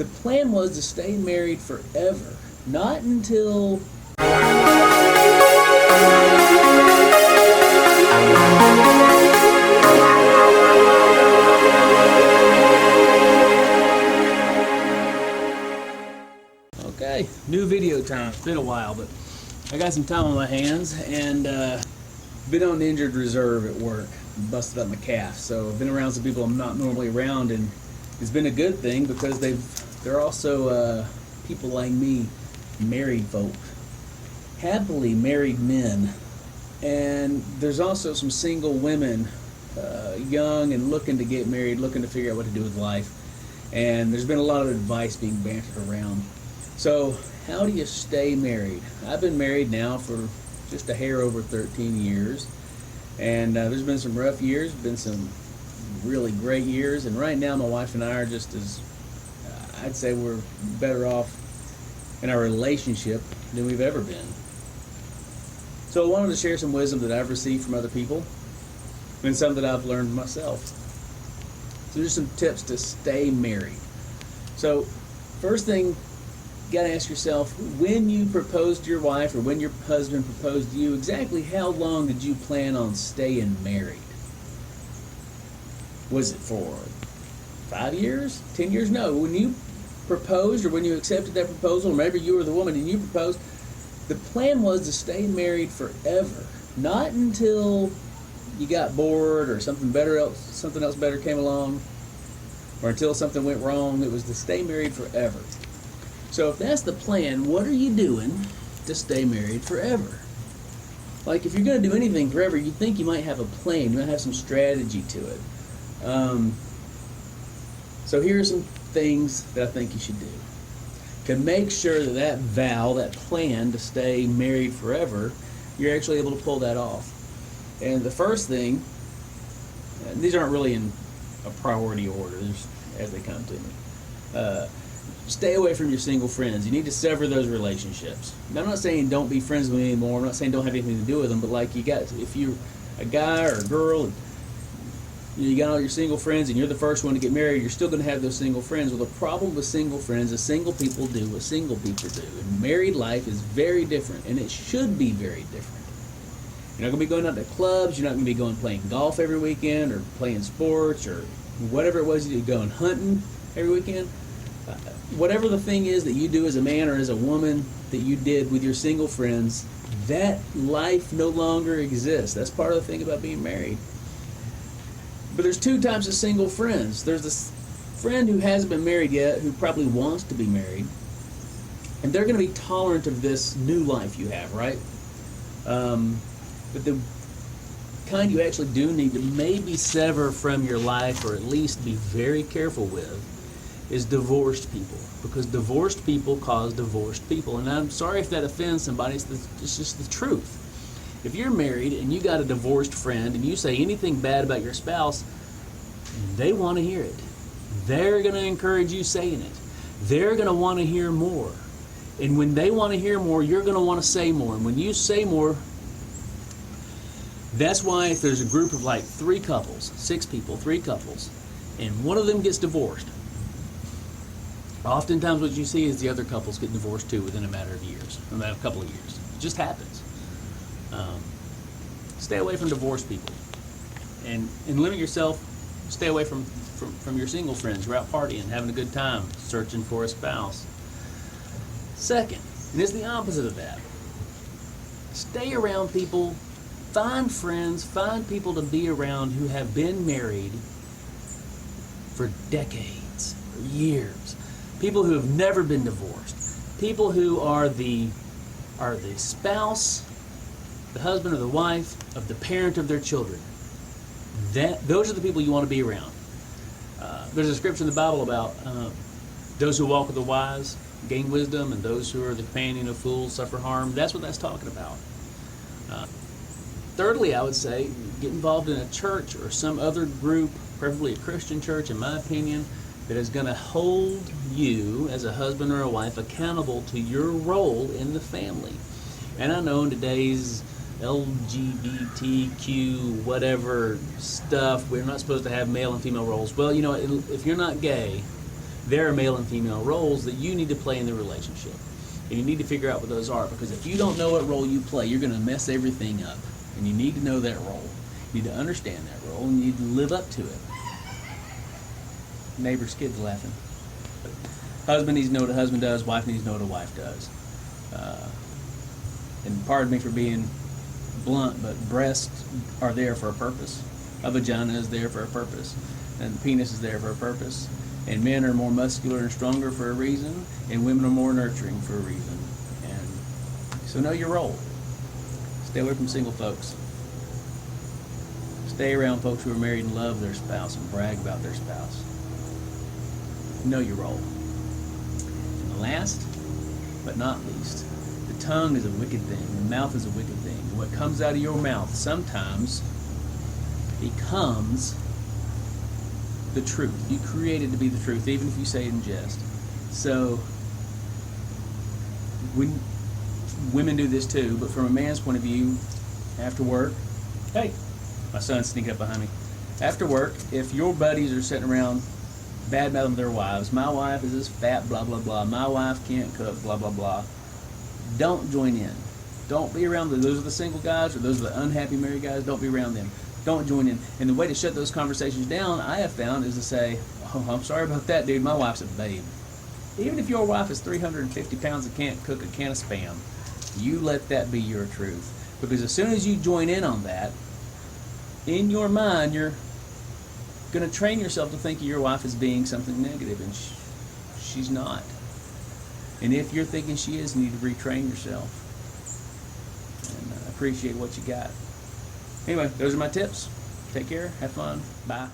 The plan was to stay married forever, not until okay, new video time. It's been a while, but I got some time on my hands and been on injured reserve at work. Busted up my calf, so I've been around some people I'm not normally around, and it's been a good thing because they're also people like me, married folk, happily married men, and there's also some single women, young and looking to get married, looking to figure out what to do with life, and there's been a lot of advice being bantered around. So how do you stay married? I've been married now for just a hair over 13 years. And there's been some rough years, been some really great years, and right now my wife and I are just as, I'd say we're better off in our relationship than we've ever been. So I wanted to share some wisdom that I've received from other people and some that I've learned myself. So there's some tips to stay married. So first thing, you got to ask yourself, when you proposed to your wife or when your husband proposed to you, exactly how long did you plan on staying married? Was it for 5 years, 10 years? No. When you proposed or when you accepted that proposal, or maybe you were the woman and you proposed, the plan was to stay married forever, not until you got bored or something else better came along, or until something went wrong. It was to stay married forever. So if that's the plan, what are you doing to stay married forever? Like, if you're going to do anything forever, you think you might have a plan, you might have some strategy to it. So here are some things that I think you should do to make sure that that vow, that plan to stay married forever, you're actually able to pull that off. And the first thing, and these aren't really in a priority order as they come to me. Stay away from your single friends. You need to sever those relationships. Now, I'm not saying don't be friends with them anymore. I'm not saying don't have anything to do with them. But like, if you're a guy or a girl, and you got all your single friends, and you're the first one to get married, you're still going to have those single friends. Well, the problem with single friends is single people do what single people do, and married life is very different, and it should be very different. You're not going to be going out to clubs. You're not going to be going playing golf every weekend, or playing sports, or whatever it was you did, going hunting every weekend. Whatever the thing is that you do as a man or as a woman that you did with your single friends, that life no longer exists. That's part of the thing about being married. But there's two types of single friends. There's this friend who hasn't been married yet, who probably wants to be married, and they're going to be tolerant of this new life you have, right? But the kind you actually do need to maybe sever from your life, or at least be very careful with, is divorced people, because divorced people cause divorced people. And I'm sorry if that offends somebody, it's just the truth. If you're married and you got a divorced friend and you say anything bad about your spouse, they want to hear it. They're going to encourage you saying it. They're going to want to hear more. And when they want to hear more, you're going to want to say more. And when you say more, that's why if there's a group of like 3 couples, 6 people, 3 couples, and one of them gets divorced, oftentimes what you see is the other couples get divorced too within a matter of years, a couple of years. It just happens. Stay away from divorced people, and limit yourself. Stay away from your single friends. You're out partying, having a good time, searching for a spouse. Second, and it's the opposite of that. Stay around people. Find friends. Find people to be around who have been married for decades, for years. People who have never been divorced. People who are the spouse, the husband or the wife of the parent of their children. Those are the people you want to be around. There's a scripture in the Bible about those who walk with the wise gain wisdom, and those who are the companion of fools suffer harm. That's what that's talking about. Thirdly, I would say, get involved in a church or some other group, preferably a Christian church, in my opinion, that is going to hold you as a husband or a wife accountable to your role in the family. And I know in today's LGBTQ whatever stuff, we're not supposed to have male and female roles. Well, you know, if you're not gay, There are male and female roles that you need to play in the relationship. And you need to figure out what those are, because if you don't know what role you play, you're going to mess everything up. And you need to know that role. You need to understand that role, and you need to live up to it. Neighbor's kid's laughing. Husband needs to know what a husband does. Wife needs to know what a wife does. And pardon me for being blunt, but breasts are there for a purpose. A vagina is there for a purpose. And the penis is there for a purpose. And men are more muscular and stronger for a reason, and women are more nurturing for a reason. And so know your role. Stay away from single folks. Stay around folks who are married and love their spouse and brag about their spouse. Know your role. And last but not least, the tongue is a wicked thing. The mouth is a wicked thing. What comes out of your mouth sometimes becomes the truth. You create it to be the truth, even if you say it in jest. So, when women do this too, but from a man's point of view, after work, hey, my son's sneaking up behind me. After work, if your buddies are sitting around bad-mouthing their wives, my wife is this fat, blah, blah, blah, my wife can't cook, blah, blah, blah, don't join in. Don't be around them. Those are the single guys, or those are the unhappy married guys. Don't be around them. Don't join in. And the way to shut those conversations down, I have found, is to say, oh, I'm sorry about that, dude. My wife's a babe. Even if your wife is 350 pounds and can't cook a can of Spam, you let that be your truth. Because as soon as you join in on that, in your mind, you're going to train yourself to think of your wife as being something negative, and she's not. And if you're thinking she is, you need to retrain yourself and appreciate what you got. Anyway, those are my tips. Take care. Have fun. Bye.